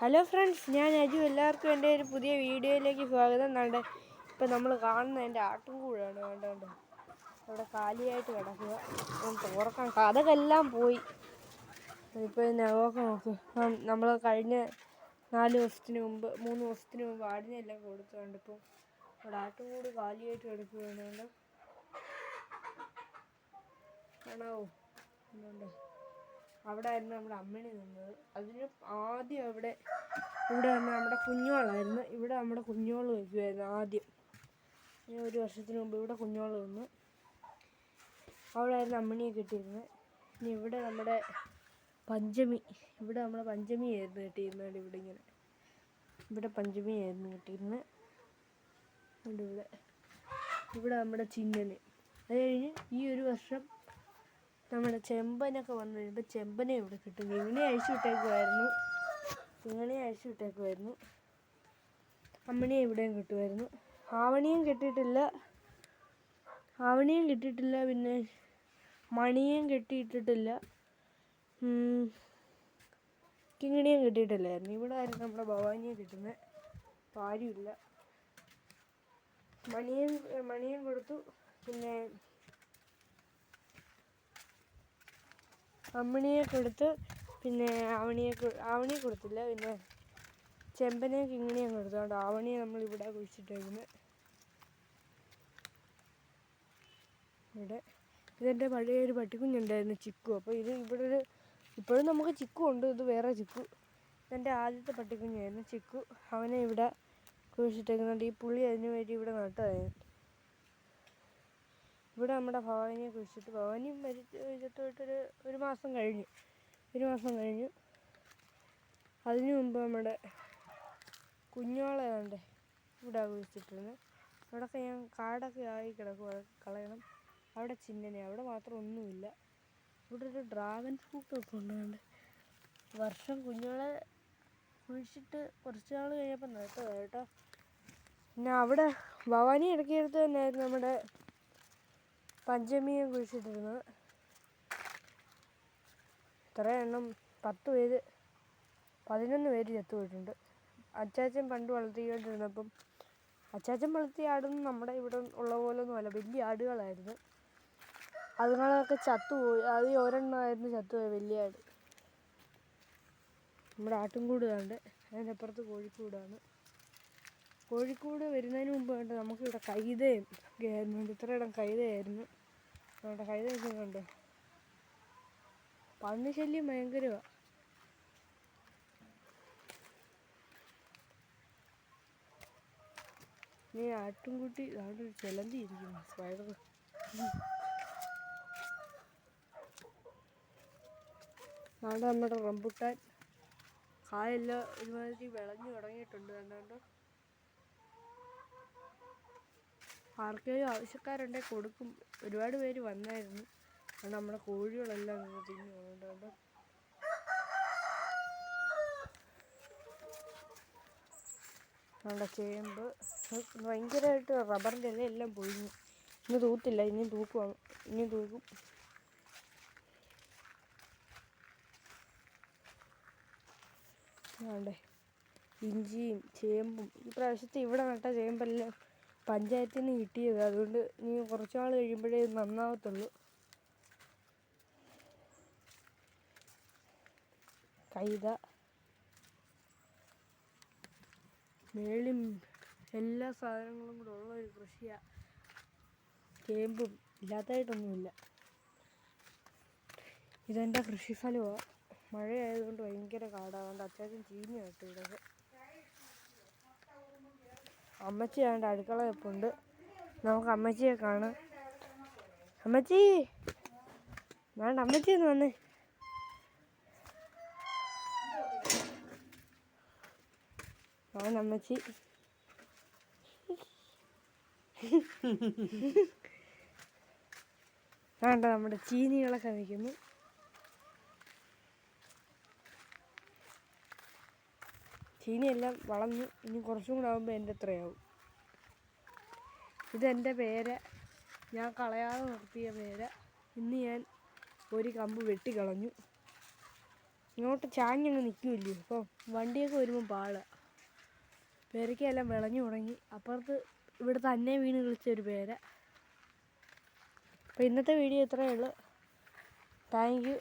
Hello friends, ഞാൻ അജു. എല്ലാവർക്കും എൻ്റെ ഒരു പുതിയ വീഡിയോയിലേക്ക് സ്വാഗതം. കണ്ട് ഇപ്പം നമ്മൾ കാണുന്ന എൻ്റെ ആട്ടുംകൂടാണ്. കണ്ടോ, അവിടെ കാലിയായിട്ട് കിടക്കുക. തുറക്കാൻ കഥകളെല്ലാം പോയി. ഇപ്പോൾ നോക്ക്, നമ്മൾ കഴിഞ്ഞ 3 ദിവസത്തിന് മുമ്പ് ആടിനെല്ലാം കൊടുത്തുകൊണ്ട് ഇപ്പം അവിടെ ആട്ടുംകൂട് കാലിയായിട്ട് കിടക്കുകയാണ്. കാണാവോ? എന്നുണ്ട് അവിടെ ആയിരുന്നു നമ്മുടെ അമ്മിണി നിന്നത്. അതിന് ആദ്യം ഇവിടെ വന്ന് നമ്മുടെ കുഞ്ഞോളായിരുന്നു. ഇവിടെ നമ്മുടെ കുഞ്ഞോള് വയ്ക്കുമായിരുന്നു ആദ്യം. 1 വർഷത്തിന് മുമ്പ് ഇവിടെ കുഞ്ഞോള് നിന്ന് അവിടെ ആയിരുന്നു അമ്മിണിയെ കിട്ടിയിരുന്നത്. ഇനി ഇവിടെ നമ്മുടെ പഞ്ചമി ആയിരുന്നു കിട്ടിയിരുന്നത്. ഇവിടെ പഞ്ചമിയായിരുന്നു കിട്ടിയിരുന്നത്. ഇവിടെ നമ്മുടെ ചിന്നന്. അത് കഴിഞ്ഞ് ഈ 1 വർഷം നമ്മുടെ ചെമ്പനൊക്കെ വന്നു കഴിയുമ്പോൾ ചെമ്പനെ ഇവിടെ കിട്ടും. ഇങ്ങനെ അഴിച്ചു വിട്ടേക്കുമായിരുന്നു. അമ്മിണിയെ ഇവിടെയും കിട്ടുമായിരുന്നു. ആവണിയും കിട്ടിയിട്ടില്ല. പിന്നെ മണിയും കെട്ടിയിട്ടിട്ടില്ല. കിങ്ങിണിയും കിട്ടിയിട്ടില്ലായിരുന്നു. ഇവിടെ ആയിരുന്നു നമ്മുടെ ഭവാനിയെ കിട്ടുന്നത്. അപ്പോൾ ആരുമില്ല. മണിയും കൊടുത്തു. പിന്നെ അമ്മിണിയെ കൊടുത്ത്. പിന്നെ ആവണിയെ കൊടുത്തില്ല. പിന്നെ ചെമ്പനെയും കിങ്ങിണിയും കൊടുത്തു. അതുകൊണ്ട് ആവണിയെ നമ്മളിവിടെ കുഴിച്ചിട്ടേക്കുന്നത്. ഇതെൻ്റെ പഴയൊരു പട്ടിക്കുഞ്ഞുണ്ടായിരുന്നു, ചിക്കു. അപ്പോൾ ഇപ്പോഴും നമുക്ക് ചിക്കു ഉണ്ട്. ഇത് വേറെ ചിക്കു. ഇതെൻ്റെ ആദ്യത്തെ പട്ടിക്കുഞ്ഞായിരുന്നു ചിക്കു. അവനെ ഇവിടെ കുഴിച്ചിട്ടേക്കുന്നുണ്ട്. ഈ പുള്ളി അതിന് വേണ്ടി ഇവിടെ നട്ടതായിരുന്നു. ഇവിടെ നമ്മുടെ ഭവാനിയെ കുഴിച്ചിട്ട് ഭവാനിയും മരിച്ചിട്ടൊരു 1 മാസം കഴിഞ്ഞു. അതിനു മുമ്പ് നമ്മുടെ കുഞ്ഞോളെ കണ്ടേ ഇവിടെ കുഴിച്ചിട്ടിരുന്നത്. അവിടെയൊക്കെ ഞാൻ കാടൊക്കെ ആയി കിടക്കും, കളയണം. അവിടെ ചിന്നനെ, അവിടെ മാത്രം ഒന്നുമില്ല. ഇവിടെ ഒരു ഡ്രാഗൺ ഫ്രൂട്ടൊക്കെ ഉണ്ട്. വർഷം കുഞ്ഞോളെ കുഴിച്ചിട്ട് കുറച്ച് നാൾ കഴിഞ്ഞപ്പോൾ നട്ടതാണ് കേട്ടോ. പിന്നെ അവിടെ ഭവാനി ഇടയ്ക്കെടുത്ത് തന്നെയായിരുന്നു നമ്മുടെ പഞ്ചമിയെ കുഴിച്ചിട്ടിരുന്നത്. ഇത്ര എണ്ണം 11 പേര് ചത്തുപോയിട്ടുണ്ട്. അച്ചാച്ചൻ പണ്ട് വളർത്തിക്കൊണ്ടിരുന്നപ്പം അച്ചാച്ചൻ വളർത്തിയ ആടൊന്നും നമ്മുടെ ഇവിടെ ഉള്ള പോലൊന്നുമല്ല, വലിയ ആടുകളായിരുന്നു. അതുങ്ങളൊക്കെ ചത്തുപോയി. അത് ഒരെണ്ണമായിരുന്നു ചത്തുപോയി, വലിയ ആട്. നമ്മുടെ ആട്ടുംകൂട് കണ്ട് അതിൻ്റെ അപ്പുറത്ത് കോഴിക്കൂടാണ്. കോഴിക്കൂട് വരുന്നതിന് മുമ്പ് കണ്ട് നമുക്കിവിടെ കൈതയും ഒക്കെ ആയിരുന്നു. ഇത്രയിടം കൈതയായിരുന്നു. നമ്മുടെ കൈതയൊക്കെ കണ്ട് പന്നി ശല്യം ഭയങ്കരമാണ്. ഈ ആട്ടുംകുട്ടി അവിടെ ഒരു ചിലന്തി ഇരിക്കുന്നു, സ്പൈഡർ. അവിടെ നമ്മുടെ റംബുട്ടാൻ കായെല്ലാം ഒരുമാതിരി വിളഞ്ഞു തുടങ്ങിയിട്ടുണ്ട്. കണ്ടോ, ആർക്കെങ്കിലും ആവശ്യക്കാരുണ്ടെങ്കിൽ കൊടുക്കും. ഒരുപാട് പേര് വന്നായിരുന്നു. അതുകൊണ്ട് നമ്മുടെ കോഴികളെല്ലാം തിന്നു പോകുന്നുണ്ട്. നമ്മുടെ ചേമ്പ് ഭയങ്കരമായിട്ട് റബ്ബറിൻ്റെ ഇലയെല്ലാം പൊഴിഞ്ഞു. ഇനി തൂത്തില്ല, ഇനി തൂക്കും. വേണ്ടേ ഇഞ്ചിയും ചേമ്പും. ഈ പ്രാവശ്യത്തെ ഇവിടെ നട്ട ചേമ്പെല്ലാം പഞ്ചായത്തിൽ നിന്ന് കിട്ടിയത്. അതുകൊണ്ട് ഇനി കുറച്ച് നാൾ കഴിയുമ്പോഴേ നന്നാവത്തുള്ളൂ. കൈത മേളിയും എല്ലാ സാധനങ്ങളും കൂടെ ഉള്ള ഒരു കൃഷിയാണ്. ചേമ്പും ഇല്ലാത്തതായിട്ടൊന്നുമില്ല. ഇതെൻ്റെ കൃഷിസ്ഥലമാണ്. മഴയായതുകൊണ്ട് ഭയങ്കര കാടാകൊണ്ട് അത്യാവശ്യം ചീഞ്ഞ് കേട്ടോ ഇവിടെയൊക്കെ. അമ്മച്ചി ആണ്ട് അടുക്കള വെപ്പുണ്ട്. നമുക്ക് അമ്മച്ചിയെ കാണാം. അമ്മച്ചി വേണ്ട, അമ്മച്ചി ഒന്ന് വന്നേ. അമ്മച്ചി വേണ്ട, നമ്മുടെ ചീനികളൊക്കെ വയ്ക്കുന്നു. ചീനിയെല്ലാം വളർന്നു. ഇനി കുറച്ചും കൂടെ ആകുമ്പോൾ എൻ്റെ അത്രയാവും. ഇതെൻ്റെ പേര, ഞാൻ കളയാതെ നിർത്തിയ പേര. ഇന്ന് ഞാൻ ഒരു കമ്പ് വെട്ടിക്കളഞ്ഞു. ഇങ്ങോട്ട് ചാഞ്ഞങ്ങ് നിൽക്കുമല്ലോ. ഇപ്പം വണ്ടിയൊക്കെ വരുമ്പോൾ പാളാണ്. പേരയ്ക്കെല്ലാം വിളഞ്ഞു തുടങ്ങി. അപ്പുറത്ത് ഇവിടെ തന്നെ വീണ് കളിച്ചൊരു പേര. അപ്പോൾ ഇന്നത്തെ വീഡിയോ ഇത്രയേ ഉള്ളൂ. Thank you.